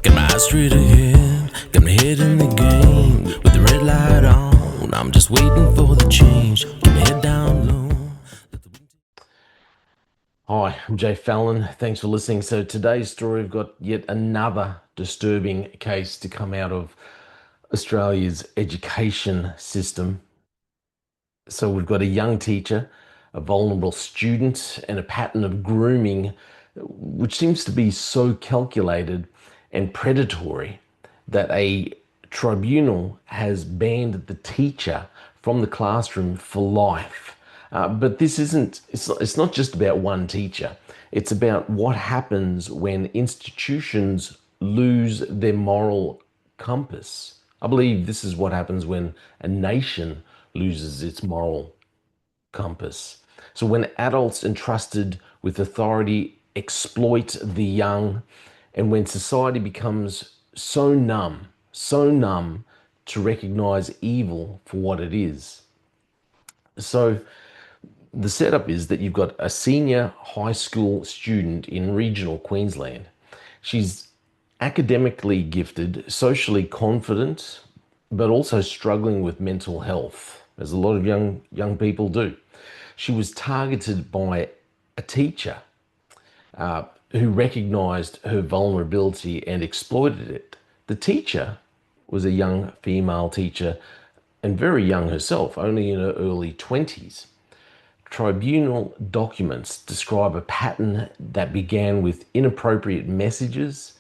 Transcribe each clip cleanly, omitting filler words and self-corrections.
Got my eyes straight ahead, got my head in the game. With the red light on, I'm just waiting for the change. Keep my head down low. Hi, I'm Jay Fallon. Thanks for listening. So today's story, we've got yet another disturbing case to come out of Australia's education system. So we've got a young teacher, a vulnerable student, and a pattern of grooming which seems to be so calculated and predatory that a tribunal has banned the teacher from the classroom for life. But this isn't, it's not just about one teacher. It's about what happens when institutions lose their moral compass. I believe this is what happens when a nation loses its moral compass. So when adults entrusted with authority exploit the young, and when society becomes so numb to recognize evil for what it is. So the setup is that you've got a senior high school student in regional Queensland. She's academically gifted, socially confident, but also struggling with mental health, as a lot of young people do. She was targeted by a teacher who recognized her vulnerability and exploited it. The teacher was a young female teacher and very young herself, only in her early 20s. Tribunal documents describe a pattern that began with inappropriate messages,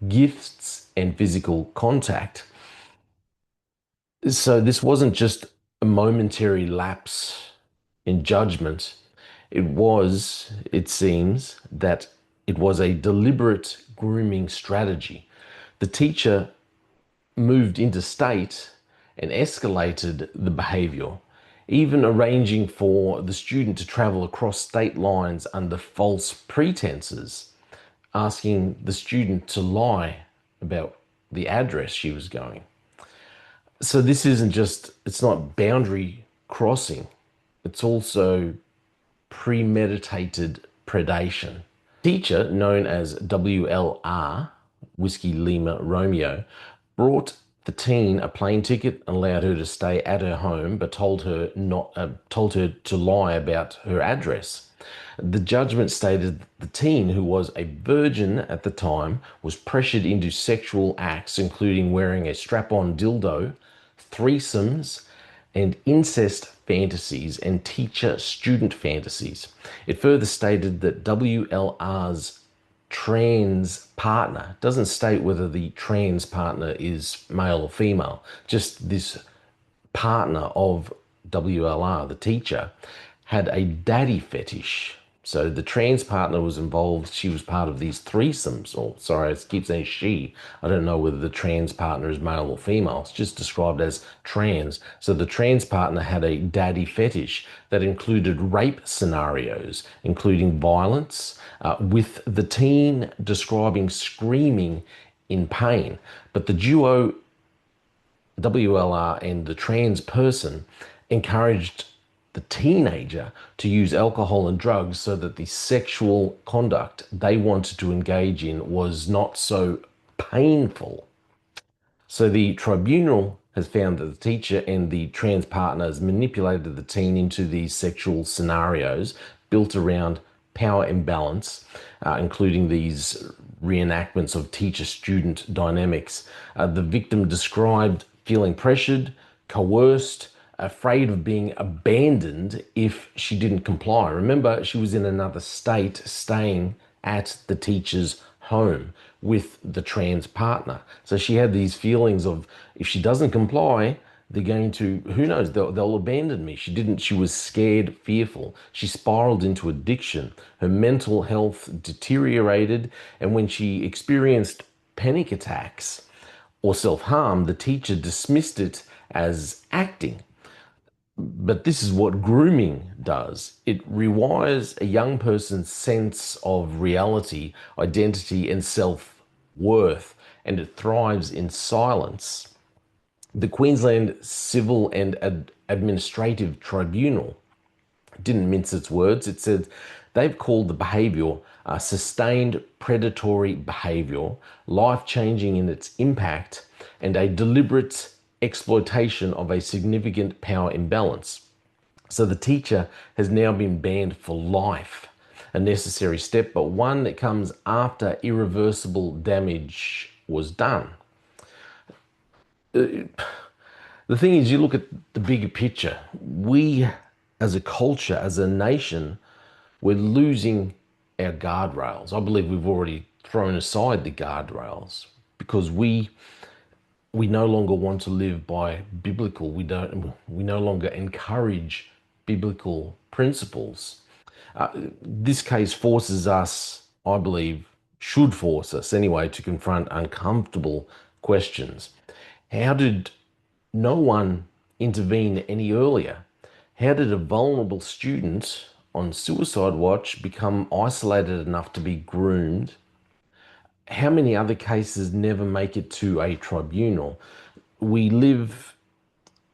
gifts, and physical contact. So this wasn't just a momentary lapse in judgment. It seems, that it was a deliberate grooming strategy. The teacher moved interstate and escalated the behavior, even arranging for the student to travel across state lines under false pretenses, asking the student to lie about the address she was going. So this isn't just, it's not boundary crossing, it's also premeditated predation. Teacher, known as WLR, Whiskey Lima Romeo, brought the teen a plane ticket and allowed her to stay at her home, but told her to lie about her address. The judgment stated that the teen, who was a virgin at the time, was pressured into sexual acts, including wearing a strap-on dildo, threesomes, and incest fantasies and teacher-student fantasies. It further stated that WLR's trans partner, doesn't state whether the trans partner is male or female, just this partner of WLR, the teacher, had a daddy fetish. So the trans partner was involved. She was part of these threesomes, or sorry, I keep saying she. I don't know whether the trans partner is male or female. It's just described as trans. So the trans partner had a daddy fetish that included rape scenarios, including violence, with the teen describing screaming in pain. But the duo, WLR and the trans person, encouraged the teenager to use alcohol and drugs so that the sexual conduct they wanted to engage in was not so painful. So the tribunal has found that the teacher and the trans partners manipulated the teen into these sexual scenarios built around power imbalance, including these reenactments of teacher-student dynamics. The victim described feeling pressured, coerced, afraid of being abandoned if she didn't comply. Remember, she was in another state staying at the teacher's home with the trans partner. So she had these feelings of, if she doesn't comply, they're going to, who knows, they'll abandon me. She was scared, fearful. She spiraled into addiction. Her mental health deteriorated. And when she experienced panic attacks or self-harm, the teacher dismissed it as acting. But this is what grooming does. It rewires a young person's sense of reality, identity, and self-worth, and it thrives in silence. The Queensland Civil and Administrative Tribunal didn't mince its words. It said they've called the behaviour sustained predatory behavior, life-changing in its impact, and a deliberate exploitation of a significant power imbalance. So the teacher has now been banned for life, a necessary step, but one that comes after irreversible damage was done. The thing is, you look at the bigger picture. We, as a culture, as a nation, we're losing our guardrails. I believe we've already thrown aside the guardrails because we no longer want to live by biblical. We no longer encourage biblical principles. This case forces us, I believe, should force us anyway, to confront uncomfortable questions. How did no one intervene any earlier? How did a vulnerable student on suicide watch become isolated enough to be groomed? How many other cases never make it to a tribunal? We live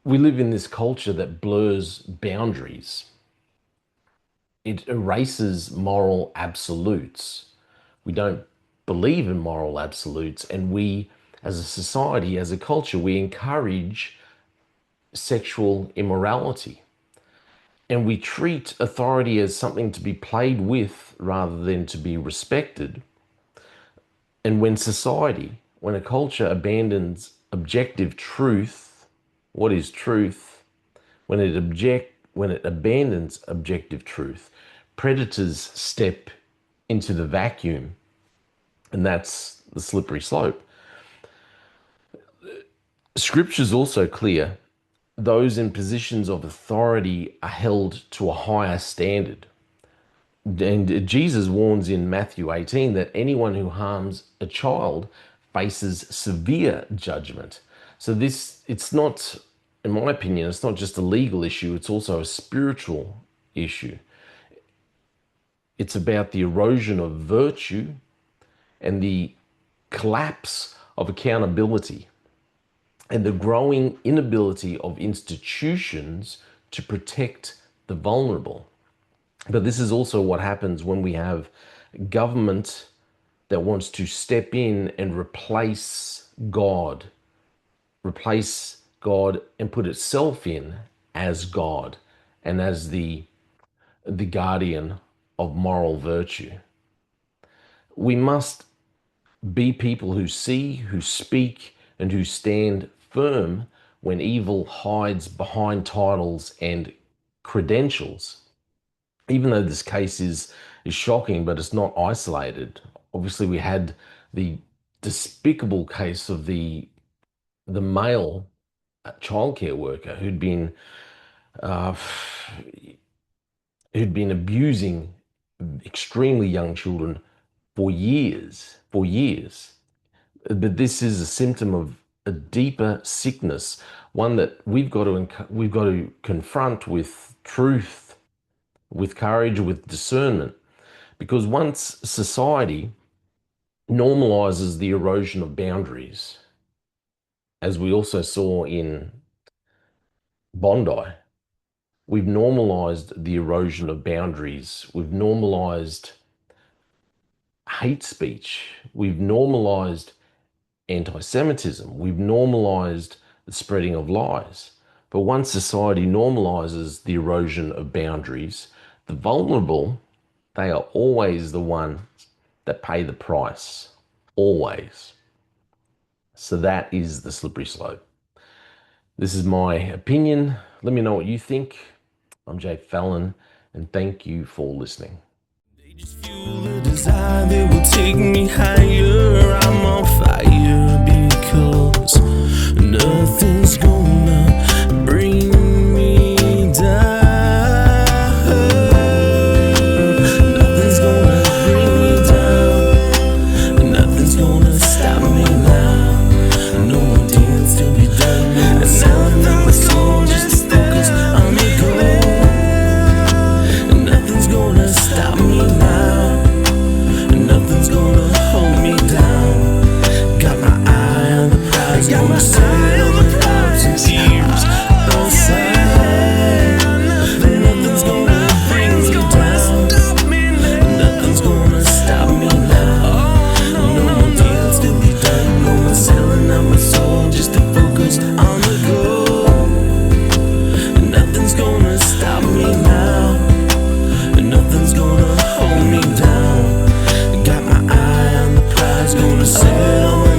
in this culture that blurs boundaries. It erases moral absolutes. We don't believe in moral absolutes, and we, as a society, as a culture, we encourage sexual immorality. And we treat authority as something to be played with rather than to be respected. And when a culture abandons objective truth, what is truth? When it abandons objective truth, predators step into the vacuum, and that's the slippery slope. Scripture's also clear. Those in positions of authority are held to a higher standard. And Jesus warns in Matthew 18 that anyone who harms a child faces severe judgment. So it's not, in my opinion, it's not just a legal issue, it's also a spiritual issue. It's about the erosion of virtue and the collapse of accountability and the growing inability of institutions to protect the vulnerable. But this is also what happens when we have government that wants to step in and replace God and put itself in as God and as the guardian of moral virtue. We must be people who see, who speak, and who stand firm when evil hides behind titles and credentials. Even though this case is shocking, but it's not isolated. Obviously, we had the despicable case of the male childcare worker who'd been abusing extremely young children for years. But this is a symptom of a deeper sickness, one that we've got to confront with truth, with courage, with discernment. Because once society normalizes the erosion of boundaries, as we also saw in Bondi, we've normalized the erosion of boundaries. We've normalized hate speech. We've normalized anti-Semitism. We've normalized the spreading of lies. But once society normalizes the erosion of boundaries, the vulnerable, they are always the ones that pay the price. Always. So that is the slippery slope. This is my opinion. Let me know what you think. I'm Jay Fallon, and thank you for listening. They just fuel a desire that will take me higher. I'm on fire because nothing's gonna bring me down. Nothing's gonna bring me down. Nothing's gonna stop me now. No more deals to be done. No more selling, no more soul, just to focus on the goal. Nothing's gonna stop me now. Nothing's gonna hold me down. Got my eye on the prize, gonna sail on the clouds and tears. Don't say nothing's gonna bring me down. Nothing's gonna stop. Nothing's gonna set on